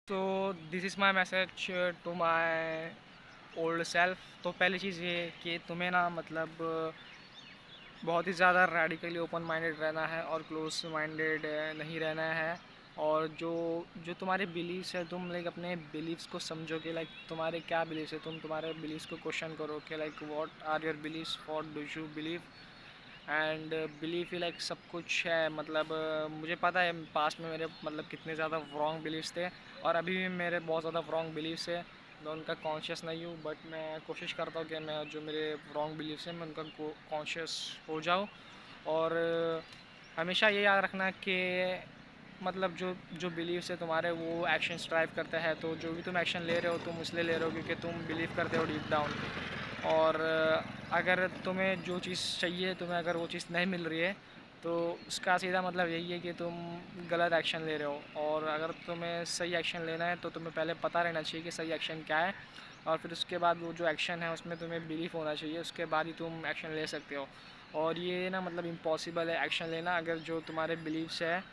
तो this is my message to my old self. तो पहली चीज़ ये कि तुम्हें ना मतलब बहुत ही ज़्यादा रेडिकली ओपन माइंडेड रहना है और क्लोज माइंडेड नहीं रहना है। और जो जो तुम्हारे बिलीव्स है, तुम लाइक अपने बिलीव्स को समझो कि लाइक तुम्हारे क्या बिलीव्स है। तुम तुम्हारे बिलीव्स को क्वेश्चन करो कि like what are your beliefs, what do you believe. And believe ही लाइक सब कुछ है। मतलब मुझे पता है पास्ट में मेरे मतलब कितने ज़्यादा रॉन्ग बिलीव्स थे और अभी भी मेरे बहुत ज़्यादा रॉन्ग बिलीव्स है। मैं उनका कॉन्शियस नहीं हूँ, बट मैं कोशिश करता हूँ कि मैं जो मेरे रॉन्ग बिलीव्स हैं मैं उनका कॉन्शियस हो जाऊँ। और हमेशा ये याद रखना कि मतलब जो जो बिलीव्स है तुम्हारे वो एक्शन ड्राइव करते हैं। तो जो भी तुम एक्शन ले रहे हो तुम इसलिए ले रहे हो क्योंकि तुम बिलीव करते हो डीप डाउन। और अगर तुम्हें जो चीज़ चाहिए, तुम्हें अगर वो चीज़ नहीं मिल रही है तो उसका सीधा मतलब यही है कि तुम गलत एक्शन ले रहे हो। और अगर तुम्हें सही एक्शन लेना है तो तुम्हें पहले पता रहना चाहिए कि सही एक्शन क्या है, और फिर उसके बाद वो जो एक्शन है उसमें तुम्हें बिलीफ होना चाहिए, उसके बाद ही तुम एक्शन ले सकते हो। और ये ना मतलब इम्पॉसिबल है एक्शन लेना अगर जो तुम्हारे बिलीव्स है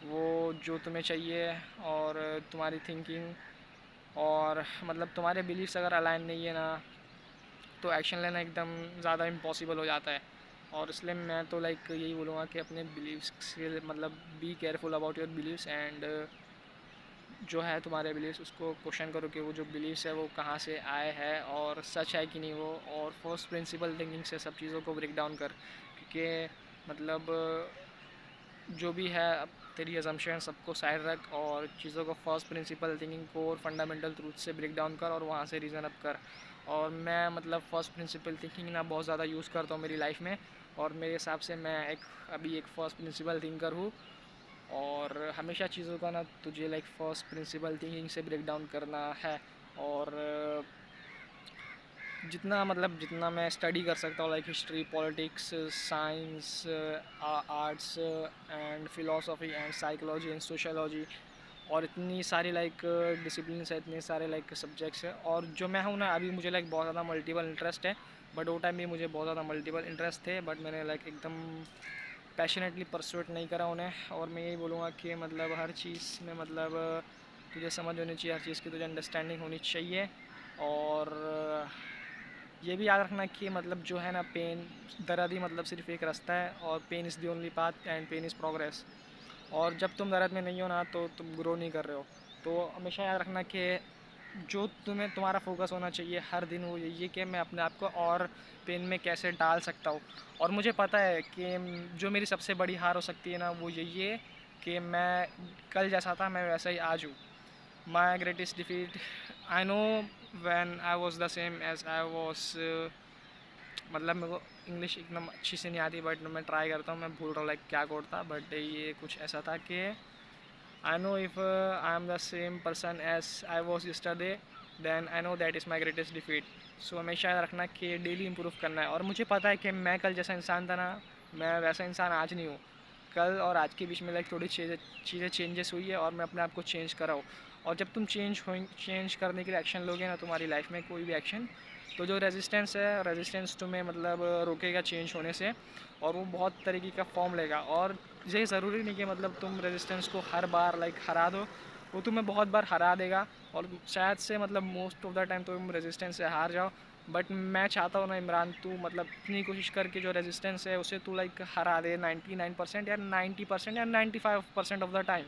वो जो तुम्हें चाहिए और तुम्हारी थिंकिंग और मतलब तुम्हारे बिलीव्स अगर अलाइन नहीं है ना तो एक्शन लेना एकदम ज़्यादा इम्पॉसिबल हो जाता है। और इसलिए मैं तो लाइक यही बोलूँगा कि अपने बिलीव्स से मतलब be careful about your beliefs. And जो है तुम्हारे बिलीव्स उसको क्वेश्चन करो कि वो जो बिलीव्स है वो कहाँ से आए हैं और सच है कि नहीं वो। और फर्स्ट प्रिंसिपल थिंकिंग से सब चीज़ों को ब्रेक डाउन कर, क्योंकि मतलब जो भी है अब तेरी अजम्पशन सबको साइड रख और चीज़ों को फर्स्ट प्रिंसिपल थिंकिंग को और फंडामेंटल ट्रूथ से ब्रेक डाउन कर और वहाँ से रीज़न अप कर। और मैं मतलब फ़र्स्ट प्रिंसिपल थिंकिंग ना बहुत ज़्यादा यूज़ करता हूँ मेरी लाइफ में। और मेरे हिसाब से मैं अभी एक फ़र्स्ट प्रिंसिपल थिंकर हूँ। और हमेशा चीज़ों का ना तुझे लाइक फ़र्स्ट प्रिंसिपल थिंकिंग से ब्रेक डाउन करना है। और जितना मतलब जितना मैं स्टडी कर सकता हूँ like history, politics, science, arts and philosophy and psychology and sociology, और इतनी सारी लाइक डिसिप्लिन है, इतने सारे लाइक सब्जेक्ट्स है। और जो मैं हूँ ना अभी मुझे लाइक बहुत ज़्यादा मल्टीपल इंटरेस्ट है, बट वो टाइम भी मुझे बहुत ज़्यादा मल्टीपल इंटरेस्ट थे बट मैंने लाइक एकदम पैशनेटली परस्यूट नहीं करा उन्हें। और मैं यही बोलूँगा कि मतलब हर चीज़ में मतलब तुझे समझ होनी चाहिए, हर चीज़ की तुझे अंडरस्टैंडिंग होनी चाहिए। और ये भी याद रखना कि मतलब जो है ना पेन, दर्द ही मतलब सिर्फ एक रास्ता है और pain is the only path and pain is progress. और जब तुम दर्द में नहीं हो ना तो तुम ग्रो नहीं कर रहे हो। तो हमेशा याद रखना कि जो तुम्हें तुम्हारा फोकस होना चाहिए हर दिन वो यही है कि मैं अपने आप को और पेन में कैसे डाल सकता हूँ। और मुझे पता है कि जो मेरी सबसे बड़ी हार हो सकती है ना वो यही है कि मैं कल जैसा था मैं वैसा ही आज हूँ। My greatest defeat, I know when I was the same age I was, मतलब मेरे को इंग्लिश एकदम अच्छी से नहीं आती बट मैं ट्राई करता हूँ। मैं भूल रहा हूँ लाइक क्या कोड था, बट ये कुछ ऐसा था कि I know if I am the same person as I was yesterday then I know that is my greatest defeat. So हमेशा याद रखना कि डेली इंप्रूव करना है। और मुझे पता है कि मैं कल जैसा इंसान था ना मैं वैसा इंसान आज नहीं हूँ। कल और आज के बीच में लाइक थोड़ी चीज़ें चेंजेस हुई है और मैं अपने आप को चेंज कराऊँ। और जब तुम चेंज करने के लिए एक्शन लोगे ना तुम्हारी लाइफ में कोई भी एक्शन, तो जो रेजिस्टेंस है रेजिस्टेंस तुम्हें मतलब रोकेगा चेंज होने से। और वो बहुत तरीके का फॉर्म लेगा। और ये ज़रूरी नहीं कि मतलब तुम रेजिस्टेंस को हर बार लाइक हरा दो, वो तुम्हें बहुत बार हरा देगा। और शायद से मतलब मोस्ट ऑफ द टाइम तुम रेजिस्टेंस से हार जाओ। बट मैं चाहता हूँ ना इमरान तू मतलब इतनी कोशिश करके जो रेजिस्टेंस है उसे तू लाइक हरा दे 99% या 90% या 95% ऑफ द टाइम।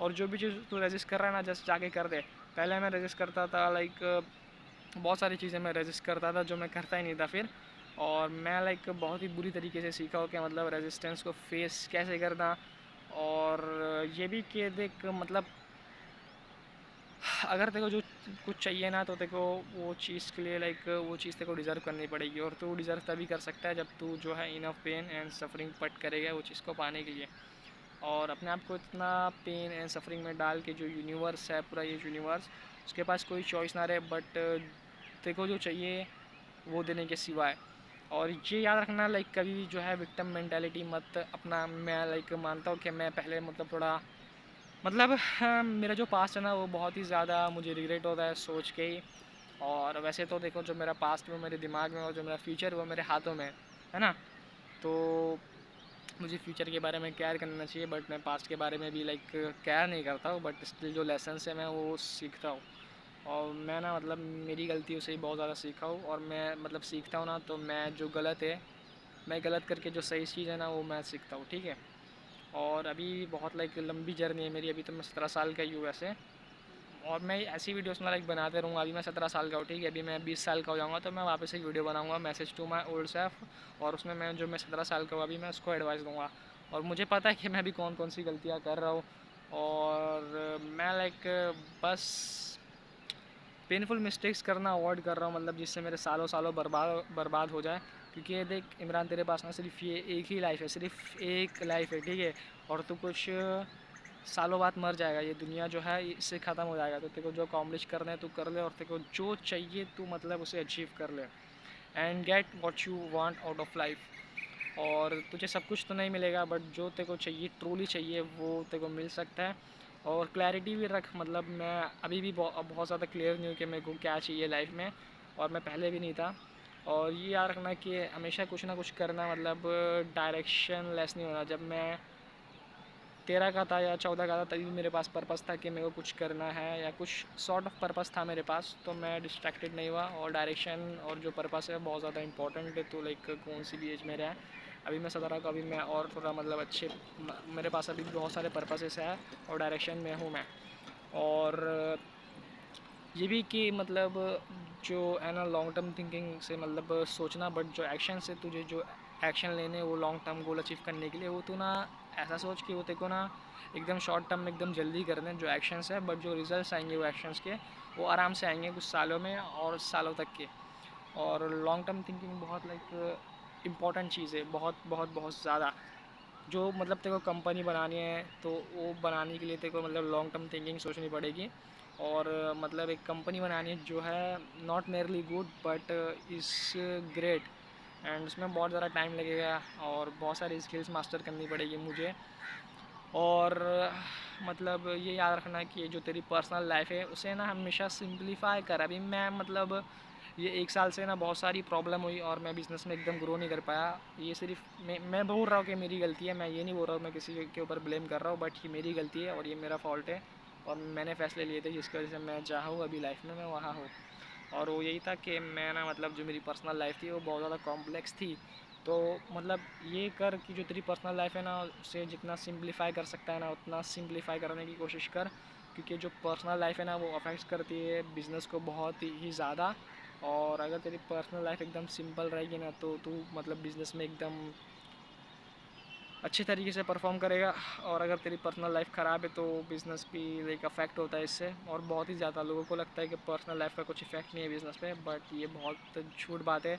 और जो भी चीज़ तू रेजिस्ट कर रहा है ना जस्ट जाके कर दे। पहले मैं रेजिस्ट करता था लाइक बहुत सारी चीज़ें मैं रेजिस्ट करता था जो मैं करता ही नहीं था फिर। और मैं लाइक बहुत ही बुरी तरीके से सीखा हो कि मतलब रेजिस्टेंस को फेस कैसे करना। और ये भी कि देख मतलब अगर तेको जो कुछ चाहिए ना तो तेको वो चीज़ के लिए लाइक वो चीज़ तेको डिज़र्व करनी पड़ेगी। और तू डिज़र्व तभी कर सकता है जब तू जो है इनफ पेन एंड सफरिंग पट करेगा वो चीज़ को पाने के लिए। और अपने आप को इतना पेन एंड सफरिंग में डाल के जो यूनिवर्स है पूरा ये यूनिवर्स उसके पास कोई चॉइस ना रहे बट तेको जो चाहिए वो देने के सिवाय। और ये याद रखना लाइक कभी भी जो है विक्टिम मेंटालिटी मत अपना। मैं लाइक मानता हूँ कि मैं पहले मतलब थोड़ा मतलब मेरा जो पास्ट है ना वो बहुत ही ज़्यादा मुझे रिग्रेट होता है सोच के ही। और वैसे तो देखो जो मेरा पास्ट वो मेरे दिमाग में और जो मेरा फ्यूचर वो मेरे हाथों में है ना। तो मुझे फ्यूचर के बारे में केयर करना चाहिए, बट मैं पास्ट के बारे में भी लाइक केयर नहीं करता हूँ, बट स्टिल जो लेसन्स है मैं वो सीखता हूँ। और मैं ना मतलब मेरी गलतियों से ही बहुत ज़्यादा सीखा हूँ, और मैं मतलब सीखता हूँ ना, तो मैं जो गलत है, मैं गलत करके जो सही चीज़ है ना वो मैं सीखता हूँ, ठीक है। और अभी बहुत लाइक लंबी जर्नी है मेरी, अभी तो मैं 17 साल का ही हूँ वैसे। और मैं ऐसी वीडियोस में लाइक बनाते रहूँगा। अभी मैं 17 साल का हूँ, ठीक है, अभी मैं 20 साल का हो जाऊँगा तो मैं वापस एक वीडियो बनाऊँगा, message to my old self, और उसमें मैं 17 साल का हूँ अभी, मैं उसको एडवाइस दूँगा। और मुझे पता है कि मैं अभी कौन कौन सी गलतियाँ कर रहा हूँ, और मैं लाइक बस पेनफुल मिस्टेक्स करना अवॉइड कर रहा हूँ, मतलब जिससे मेरे सालों सालों बर्बाद बर्बाद हो जाए। क्योंकि ये देख इमरान, तेरे पास ना सिर्फ ये एक ही लाइफ है, सिर्फ एक लाइफ है, ठीक है। और तू कुछ सालों बाद मर जाएगा, ये दुनिया जो है इससे ख़त्म हो जाएगा। तो तेरे को जो अकॉम्प्लिश करना है तू कर ले, और तेरे को जो चाहिए तू मतलब उसे अचीव कर ले, and get what you want out of life. और तुझे सब कुछ तो नहीं मिलेगा, बट जो तेरे को चाहिए, ट्रूली चाहिए, वो तेरे को मिल सकता है। और क्लैरिटी भी रख, मतलब मैं अभी भी बहुत ज़्यादा क्लियर नहीं हूँ कि मेरे को क्या चाहिए लाइफ में, और मैं पहले भी नहीं था। और ये याद रखना कि हमेशा कुछ ना कुछ करना, मतलब डायरेक्शन लेस नहीं होना। जब मैं 13 का था या 14 का था तभी मेरे पास पर्पस था कि मेरे को कुछ करना है, या कुछ सॉर्ट ऑफ पर्पस था मेरे पास, तो मैं डिस्ट्रैक्टेड नहीं हुआ। और डायरेक्शन और जो पर्पस है बहुत ज़्यादा इंपॉर्टेंट है। तो लाइक कौन सी भी एज में रहा है, अभी मैं 17 का, अभी मैं और थोड़ा मतलब अच्छे, मेरे पास अभी बहुत सारे पर्पसेस है, और डायरेक्शन में हूँ मैं। और ये भी कि मतलब जो है ना लॉन्ग टर्म थिंकिंग से मतलब सोचना, बट जो एक्शन से तुझे जो एक्शन लेने वो लॉन्ग टर्म गोल अचीव करने के लिए, वो तो ना ऐसा सोच कि वो तेरे को ना एकदम शॉर्ट टर्म में एकदम जल्दी करने जो एक्शंस है, बट जो रिजल्ट्स आएंगे वो एक्शंस के, वो आराम से आएंगे कुछ सालों में और सालों तक के। और लॉन्ग टर्म थिंकिंग बहुत लाइक इम्पॉर्टेंट चीज़ है, बहुत बहुत बहुत ज़्यादा। जो मतलब तेरे को कंपनी बनानी है तो वो बनाने के लिए तेरे को मतलब लॉन्ग टर्म थिंकिंग सोचनी पड़ेगी। और मतलब एक कंपनी बनानी है जो है not merely good but is great, and उसमें बहुत ज़्यादा टाइम लगेगा, और बहुत सारी स्किल्स मास्टर करनी पड़ेगी मुझे। और मतलब ये याद रखना कि जो तेरी पर्सनल लाइफ है उसे ना हमेशा सिंप्लीफाई कर। अभी मैं मतलब ये 1 साल से ना बहुत सारी प्रॉब्लम हुई, और मैं बिज़नेस में एकदम ग्रो नहीं कर पाया। ये सिर्फ मैं बोल रहा हूँ कि मेरी गलती है, मैं ये नहीं बोल रहा हूँ मैं किसी के ऊपर ब्लेम कर रहा हूँ, बट ये मेरी गलती है और ये मेरा फॉल्ट है। और मैंने फ़ैसले लिए थे जिसकी वजह से मैं जहाँ हूँ अभी लाइफ में मैं वहाँ हूँ। और वो यही था कि मैं ना मतलब जो मेरी पर्सनल लाइफ थी वो बहुत ज़्यादा कॉम्प्लेक्स थी। तो मतलब ये कर कि जो तेरी पर्सनल लाइफ है ना उसे जितना सिंप्लीफाई कर सकता है ना उतना सिंप्लीफाई करने की कोशिश कर। क्योंकि जो पर्सनल लाइफ है ना वो अफेक्ट करती है बिज़नेस को बहुत ही ज़्यादा। और अगर तेरी पर्सनल लाइफ एकदम सिंपल रहेगी ना तो तू मतलब बिज़नेस में एकदम अच्छे तरीके से परफॉर्म करेगा। और अगर तेरी पर्सनल लाइफ ख़राब है तो बिज़नेस भी लाइक अफेक्ट होता है इससे। और बहुत ही ज़्यादा लोगों को लगता है कि पर्सनल लाइफ का कुछ इफेक्ट नहीं है बिज़नेस पे, बट ये बहुत झूठ बात है।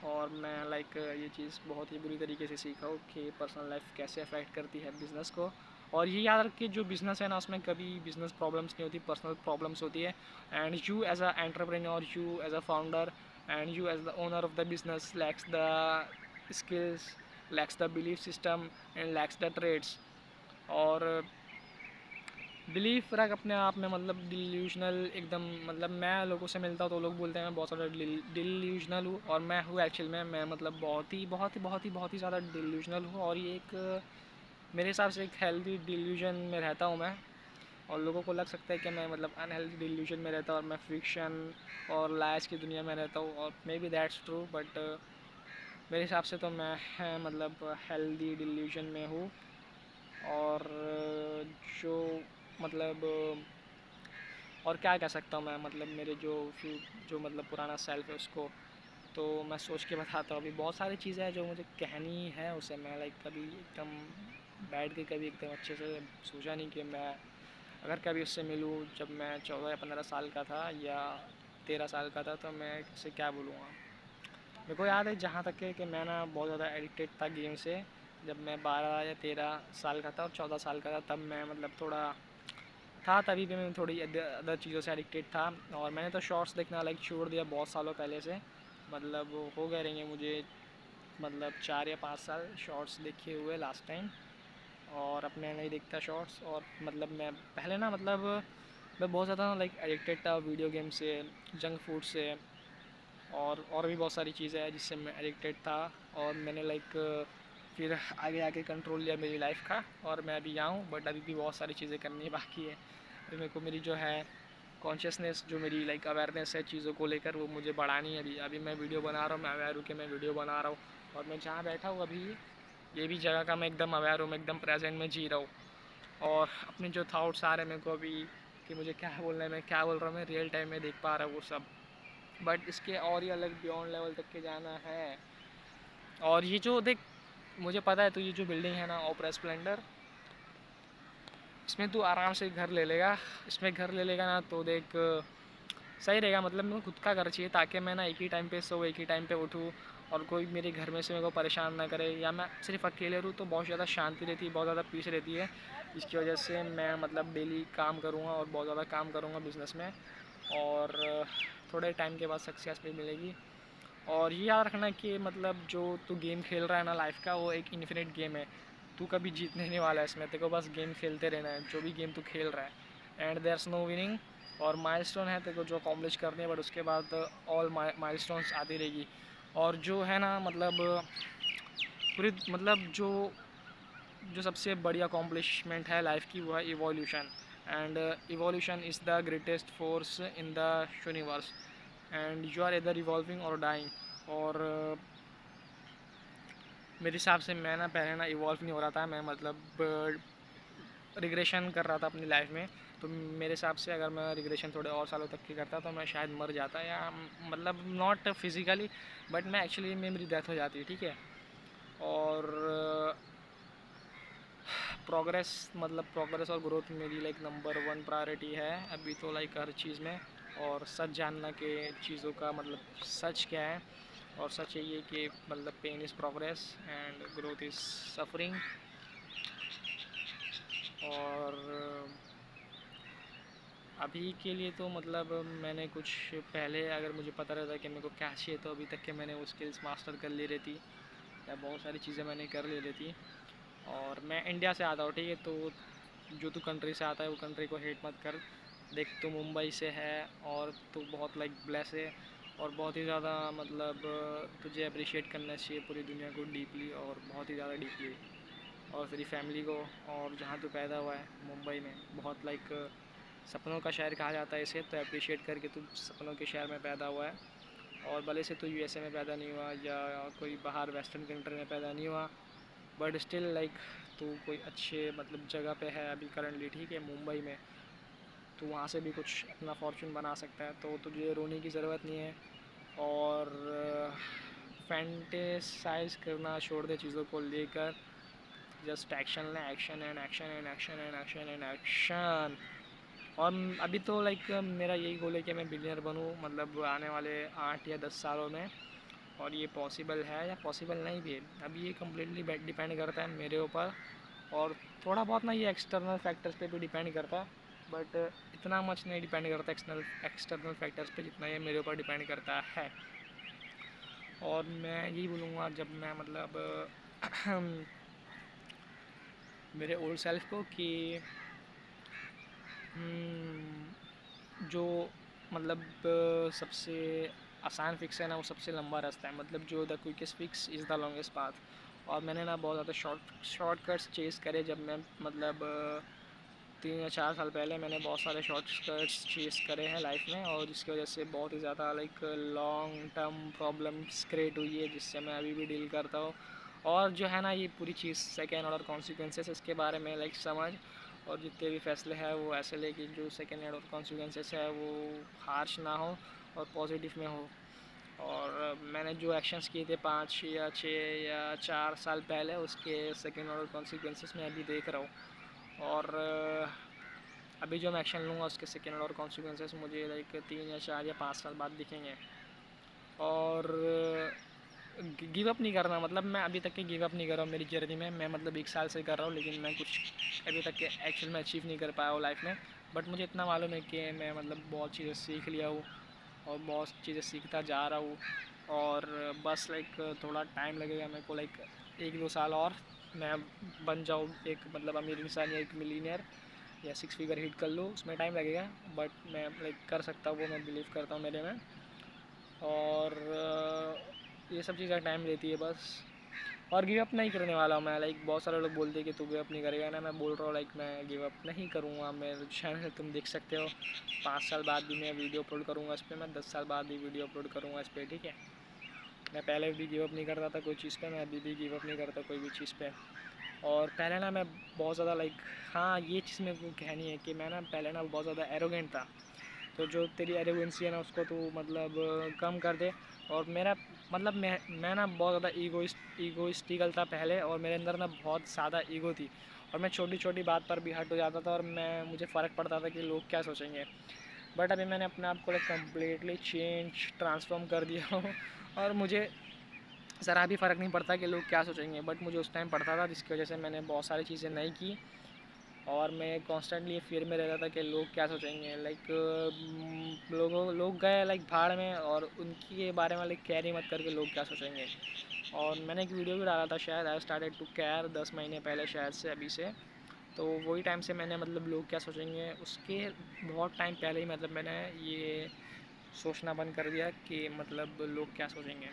और मैं लाइक ये चीज़ बहुत ही बुरी तरीके से सीखा हूँ कि पर्सनल लाइफ कैसे अफेक्ट करती है बिज़नेस को। और ये याद रख कि जो बिज़नेस है ना उसमें कभी बिज़नेस प्रॉब्लम्स नहीं होती, पर्सनल प्रॉब्लम्स होती है। And you as a entrepreneur, you as a founder, and you as the owner of the business lacks the skills, lacks the belief system, and lacks the trades. और belief रख अपने आप में, मतलब delusional एकदम। मतलब मैं लोगों से मिलता हूँ तो लोग बोलते हैं मैं बहुत ज़्यादा डिल्यूजनल हूँ, और मैं हूँ एक्चुअल में। मैं मतलब बहुत ही बहुत ही बहुत ही बहुत ही ज़्यादा डिल्यूजनल हूँ, और ये एक मेरे हिसाब से एक हेल्दी डिल्यूजन में रहता हूँ मैं। और लोगों को लग सकता है कि मैं मतलब अनहेल्दी डिल्यूजन में रहता हूँ, और मैं फिक्शन और लाइज की दुनिया में रहता हूँ, और may be that's true, but मेरे हिसाब से तो मैं मतलब हेल्दी डिल्यूजन में हूँ। और जो मतलब और क्या कह सकता हूँ मैं, मतलब मेरे जो मतलब पुराना सेल्फ है उसको तो मैं सोच के बताता हूँ। अभी बहुत सारी चीज़ें हैं जो मुझे कहनी है उसे, मैं लाइक कभी एकदम बैठ के कभी एकदम अच्छे से सोचा नहीं कि मैं अगर कभी उससे मिलूँ जब मैं 14 या 15 साल का था या 13 साल का था, तो मैं उसे क्या बोलूँगा। मेरे को याद है जहाँ तक है कि मैं ना बहुत ज़्यादा एडिक्टेड था गेम से। जब मैं 12 या 13 साल का था और 14 साल का था तब मैं मतलब थोड़ा था, तभी भी मैं थोड़ी अदर चीज़ों से एडिक्टेड था। और मैंने तो शॉर्ट्स देखना लाइक छोड़ दिया बहुत सालों पहले से। मतलब हो गए रहेंगे मुझे मतलब 4 या 5 साल शॉर्ट्स देखे हुए लास्ट टाइम। और अब मैं नहीं देखता शॉर्ट्स। और मतलब मैं पहले ना मतलब मैं बहुत ज़्यादा लाइक एडिक्टेड था वीडियो गेम से, जंक फूड से, और भी बहुत सारी चीज़ें हैं जिससे मैं एडिक्टेड था। और मैंने लाइक फिर आगे आगे कंट्रोल लिया मेरी लाइफ का, और मैं अभी यहाँ हूँ, बट अभी भी बहुत सारी चीज़ें करनी बाकी है। अभी मेरे को मेरी जो है कॉन्शियसनेस, जो मेरी लाइक अवेयरनेस है चीज़ों को लेकर, वो मुझे बढ़ानी है। अभी अभी मैं वीडियो बना रहा हूँ, मैं अवेयर हूँ कि मैं वीडियो बना रहा हूँ, और मैं जहाँ बैठा हूँ अभी ये भी जगह का मैं एकदम अवेयर हूँ, मैं एकदम प्रेजेंट में जी रहा हूँ। और अपने जो थाट्स आ रहे हैं मेरे को अभी कि मुझे क्या बोलना है, मैं क्या बोल रहा हूँ, मैं रियल टाइम में देख पा रहा हूँ वो सब। बट इसके और ही अलग बियॉन्ड लेवल तक के जाना है। और ये जो देख, मुझे पता है तो ये जो बिल्डिंग है ना ओपरा स्प्लेंडर, इसमें तू आराम से घर ले लेगा। इसमें घर ले लेगा ना तो देख सही रहेगा। मतलब मेरे को खुद का घर चाहिए ताकि मैं ना एक ही टाइम पे सो, एक ही टाइम पे उठूँ, और कोई मेरे घर में से मेरे को परेशान ना करे, या मैं सिर्फ अकेले रहूँ तो बहुत ज़्यादा शांति रहती है, बहुत ज़्यादा पीस रहती है। इसकी वजह से मैं मतलब डेली काम करूँगा और बहुत ज़्यादा काम करूँगा बिज़नेस में, और थोड़े टाइम के बाद सक्सेस भी मिलेगी। और ये याद रखना कि मतलब जो तू गेम खेल रहा है ना लाइफ का, वो एक इन्फिनिट गेम है। तू कभी जीतने नहीं वाला है इसमें, तेरे को बस गेम खेलते रहना है, जो भी गेम तू खेल रहा है। And there's no winning. और माइलस्टोन है तेरे को जो अकॉम्प्लिश करनी है, बट उसके बाद ऑल माइलस्टोन्स आती रहेगी। और जो है ना मतलब पूरी मतलब जो जो सबसे बड़ी अकॉम्प्लिशमेंट है लाइफ की, वो है evolution. And evolution is the greatest force in the universe, and you are इधर इवॉल्विंग और डाइंग। और मेरे हिसाब से मैं ना पहले ना इवॉल्व नहीं हो रहा था, मैं मतलब रिग्रेशन कर रहा था अपनी लाइफ में। तो मेरे हिसाब से अगर मैं रिग्रेशन थोड़े और सालों तक की करता तो मैं शायद मर जाता, या मतलब नॉट फिज़िकली बट मैं एक्चुअली में मेरी डेथ हो जाती है, ठीक है। और प्रोग्रेस मतलब प्रोग्रेस और ग्रोथ मेरी लाइक नंबर वन प्रायोरिटी है अभी तो, लाइक हर चीज़ में। और सच जानना कि चीज़ों का मतलब सच क्या है, और सच यही है कि मतलब pain is progress and growth is suffering. और अभी के लिए तो मतलब मैंने कुछ पहले अगर मुझे पता रहता कि मेरे को क्या चाहिए तो अभी तक के मैंने वो स्किल्स मास्टर कर ली रहती, या बहुत सारी चीज़ें मैंने कर ली रहती। और मैं इंडिया से आता हूँ, ठीक है, तो जो तू कंट्री से आता है वो कंट्री को हेट मत कर। देख तू मुंबई से है और तू बहुत लाइक ब्लेस है, और बहुत ही ज़्यादा मतलब तुझे अप्रिशिएट करना चाहिए पूरी दुनिया को डीपली, और बहुत ही ज़्यादा डीपली। और तेरी फैमिली को, और जहाँ तू पैदा हुआ है मुंबई में, बहुत लाइक सपनों का शहर कहा जाता है इसे, तो अप्रिशिएट करके तू सपनों के शहर में पैदा हुआ है। और भले से तू यूएसए में पैदा नहीं हुआ या कोई बाहर वेस्टर्न कंट्री में पैदा नहीं हुआ, बट स्टिल लाइक तू कोई अच्छे मतलब जगह पे है अभी करंटली, ठीक है, मुंबई में। तो वहाँ से भी कुछ अपना फॉर्चून बना सकता है, तो तुझे रोने की ज़रूरत नहीं है। और फैंटेसाइज करना छोड़ दे चीज़ों को लेकर, जस्ट एक्शन ले, action and action and action and action and action. और अभी तो लाइक मेरा यही गोल है कि मैं बिलियनर बनूँ, मतलब आने वाले 8 या 10 सालों में। और ये पॉसिबल है या पॉसिबल नहीं भी है, अभी ये कम्प्लीटली डिपेंड करता है मेरे ऊपर। और थोड़ा बहुत ना ये एक्सटर्नल फैक्टर्स पे भी डिपेंड करता है, बट इतना मच नहीं डिपेंड करता एक्सटर्नल एक्सटर्नल फैक्टर्स पे जितना ये मेरे ऊपर डिपेंड करता है। और मैं यही बोलूँगा जब मैं मतलब मेरे ओल्ड सेल्फ को कि जो मतलब सबसे आसान फिक्स है ना वो सबसे लंबा रास्ता है, मतलब जो the quickest fix is the longest path. और मैंने ना बहुत ज़्यादा शॉर्टकट्स चेज़ करे जब मैं मतलब 3 या 4 साल पहले मैंने बहुत सारे शॉर्टकट्स चेज़ करे हैं लाइफ में, और जिसकी वजह से बहुत ही ज़्यादा like long term problems create हुई है, जिससे मैं अभी भी डील करता हूँ। और जो है ना ये पूरी चीज़ सेकेंड ऑर्डर कॉन्सिक्वेंसेस, इसके बारे में लाइक समझ, और जितने भी फैसले हैं वो ऐसे ले कि जो सेकेंड ऑर्डर कॉन्सिक्वेंसेस है वो हार्श ना हो और पॉजिटिव में हो। और मैंने जो एक्शंस किए थे 5 या 6 या 4 साल पहले, उसके सेकेंड ऑर्डर कॉन्सिक्वेंसेस मैं अभी देख रहा हूँ। और अभी जो मैं एक्शन लूँगा उसके सेकेंड ऑर्डर कॉन्सिक्वेंसेस मुझे लाइक 3 या 4 या 5 साल बाद दिखेंगे। और गिव अप नहीं करना, मतलब मैं अभी तक के गिव अप नहीं कर रहा हूँ मेरी जर्नी में। मैं मतलब 1 साल से कर रहा हूँ, लेकिन मैं कुछ अभी तक के एक्चुअल में अचीव नहीं कर पाया हूँ लाइफ में। बट मुझे इतना मालूम है कि मैं मतलब बहुत चीज़ें सीख लिया हूँ, और बहुत चीज़ें सीखता जा रहा हूँ। और बस लाइक थोड़ा टाइम लगेगा मेरे को, लाइक 1-2 साल और मैं बन जाऊँ एक मतलब अमीर इंसान या एक मिलीनियर, या 6 फिगर हिट कर लो, उसमें टाइम लगेगा। बट मैं लाइक कर सकता हूँ, वो मैं बिलीव करता हूँ मेरे में। और ये सब चीज़ें टाइम लेती है बस। और गिव अप नहीं करने वाला हूँ मैं। लाइक बहुत सारे लोग बोलते हैं कि तू गिव अप नहीं करेगा ना, मैं बोल रहा हूँ लाइक मैं गिव अप नहीं करूँगा। मेरे चैनल तुम देख सकते हो 5 साल बाद भी मैं वीडियो अपलोड करूँगा इस पर, मैं 10 साल बाद भी वीडियो अपलोड करूँगा इस पर, ठीक है। मैं पहले भी गिव अप नहीं करता था कोई चीज़ पे, मैं अभी भी गिव अप नहीं करता कोई भी चीज़ पे। और पहले ना मैं बहुत ज़्यादा लाइक, हाँ ये चीज़ मेरे को कहनी है कि मैं ना पहले ना बहुत ज़्यादा एरोगेंट था। तो जो तेरी एरोगेंसी है ना उसको तू मतलब कम कर दे। और मेरा मतलब मैं ना बहुत ज़्यादा ईगोइस्टिकल था पहले, और मेरे अंदर ना बहुत ज़्यादा ईगो थी। और मैं छोटी छोटी बात पर भी हट हो जाता था, और मुझे फ़र्क पड़ता था कि लोग क्या सोचेंगे। बट अभी मैंने अपने आप को लाइक कम्प्लीटली ट्रांसफॉर्म कर दिया हूँ। और मुझे ज़रा भी फ़र्क नहीं पड़ता कि लोग क्या सोचेंगे, बट मुझे उस टाइम पड़ता था, जिसकी वजह से मैंने बहुत सारी चीज़ें नहीं की। और मैं कॉन्स्टेंटली फियर में रहता था कि लोग क्या सोचेंगे। लाइक लोग गए लाइक भाड़ में, और उनके बारे में लाइक केयर ही मत करके लोग क्या सोचेंगे। और मैंने एक वीडियो भी डाला था शायद, आई स्टार्टेड टू केयर 10 महीने पहले शायद से, अभी से। तो वही टाइम से मैंने मतलब लोग क्या सोचेंगे उसके बहुत टाइम पहले ही मतलब मैंने ये सोचना बंद कर दिया कि मतलब लोग क्या सोचेंगे।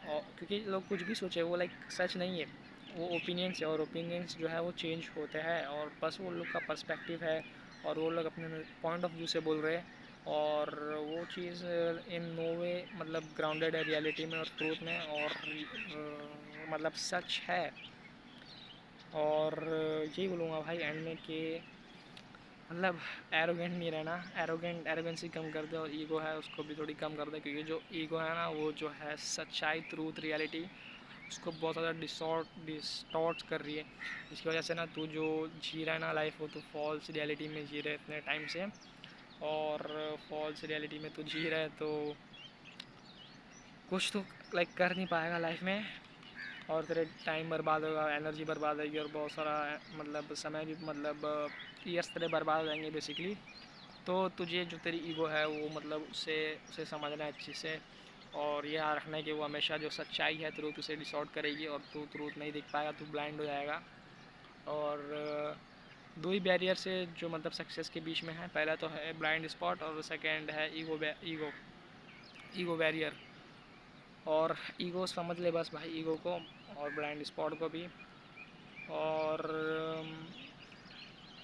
और क्योंकि लोग कुछ भी सोचे वो लाइक सच नहीं है, वो ओपिनियंस है, और ओपिनियंस जो है वो चेंज होते हैं, और बस वो लोग का पर्सपेक्टिव है, और वो लोग अपने पॉइंट ऑफ व्यू से बोल रहे हैं। और वो चीज़ इन नो वे मतलब ग्राउंडेड है रियलिटी में और ट्रूथ में, और मतलब सच है। और यही बोलूँगा भाई एंड में कि मतलब एरोगेंट नहीं रहना, एरोगेंसी कम कर दे, और ईगो है उसको भी थोड़ी कम कर दे, क्योंकि जो ईगो है ना वो जो है सच्चाई, ट्रूथ, रियलिटी उसको बहुत ज़्यादा डिस्टॉर्ट कर रही है। जिसकी वजह से ना तू जो जी रहा है ना लाइफ, वो तू फॉल्स रियलिटी में जी रहे इतने टाइम से। और फॉल्स रियलिटी में तू जी रहा है तो कुछ तो लाइक कर नहीं पाएगा लाइफ में, और तेरे टाइम बर्बाद होगा, एनर्जी बर्बाद होगी, और बहुत सारा मतलब समय भी मतलब ईयर्स तेरे बर्बाद हो जाएंगे बेसिकली। तो तुझे जो तेरी ईगो है वो मतलब उसे समझना है अच्छे से, और ये याद रखना है कि वो हमेशा जो सच्चाई है ट्रूथ उसे डिसॉर्ट करेगी, और तू ट्रूथ नहीं देख पाएगा, तू ब्लाइंड हो जाएगा। और दो ही बैरियर से जो मतलब सक्सेस के बीच में है, पहला तो है ब्लाइंड स्पॉट, और सेकेंड है ईगो ईगो बैरियर। और ईगो समझ ले बस भाई, ईगो को और ब्लाइंड स्पॉट को भी। और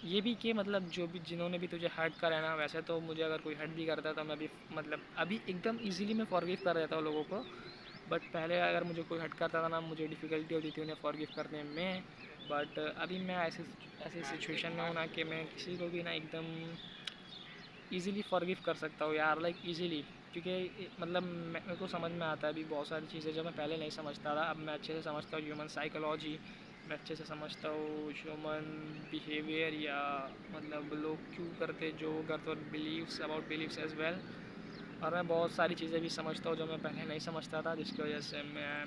ये भी कि मतलब जो भी जिन्होंने भी तुझे हर्ट करा है ना, वैसे तो मुझे अगर कोई हर्ट भी करता है तो मैं भी मतलब अभी एकदम इजीली मैं फॉरगिव कर देता हूँ लोगों को। बट पहले अगर मुझे कोई हर्ट करता था ना, मुझे डिफ़िकल्टी होती थी उन्हें फॉरगिव करने में। बट अभी मैं ऐसे ऐसे सिचुएशन में हूँ ना कि मैं किसी को भी ना एकदम ईज़िली फॉरगिव कर सकता हूँ यार, लाइक ईज़िली। क्योंकि मतलब मेरे को समझ में आता है अभी बहुत सारी चीज़ें जो मैं पहले नहीं समझता था, अब मैं अच्छे से समझता हूँ ह्यूमन साइकोलॉजी, मैं अच्छे से समझता हूँ ह्यूमन बिहेवियर, या मतलब लोग क्यों करते जो करते, और beliefs about beliefs as well. और मैं बहुत सारी चीज़ें भी समझता हूँ जो मैं पहले नहीं समझता था, जिसकी वजह से मैं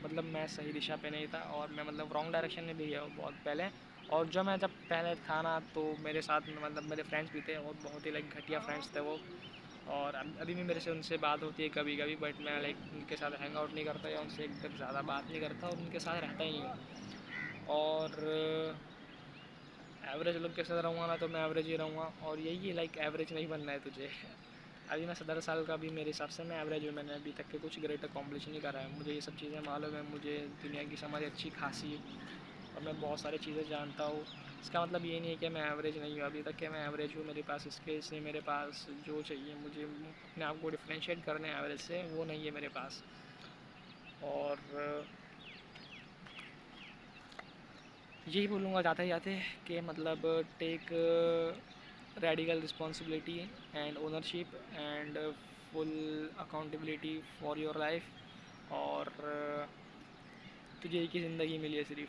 मतलब मैं सही दिशा पे नहीं था, और मैं मतलब रॉन्ग डायरेक्शन में भी गया हूँ बहुत पहले। और जो मैं जब पहले था ना, तो मेरे साथ में मतलब मेरे फ्रेंड्स भी थे, और बहुत ही लाइक घटिया फ्रेंड्स थे वो। और अभी भी मेरे से उनसे बात होती है कभी कभी, बट मैं लाइक उनके साथ हैंग आउट नहीं करता, या उनसे एकदम ज़्यादा बात नहीं करता, और उनके साथ रहता ही नहीं हूँ। और एवरेज लोग के साथ रहूँगा ना तो मैं एवरेज ही रहूँगा, और यही है लाइक एवरेज नहीं बनना है तुझे। अभी मैं 17 साल का भी मेरे हिसाब से मैं एवरेज हूँ, मैंने अभी तक के कुछ ग्रेट अकॉम्प्लिश नहीं करा है। मुझे ये सब चीज़ें मालूम है, मुझे दुनिया की समझ अच्छी खासी, और मैं बहुत सारी चीज़ें जानता हूँ। इसका मतलब ये नहीं है कि मैं एवरेज नहीं हूँ, अभी तक के मैं एवरेज हूँ। मेरे पास स्किल्स है, मेरे पास जो चाहिए मुझे अपने आप को डिफ्रेंशिएट करने एवरेज से, वो नहीं है मेरे पास। और यही बोलूँगा जाते जाते कि मतलब take radical responsibility and ownership and full accountability for your life. और तुझे एक ही ज़िंदगी मिली है सिर्फ,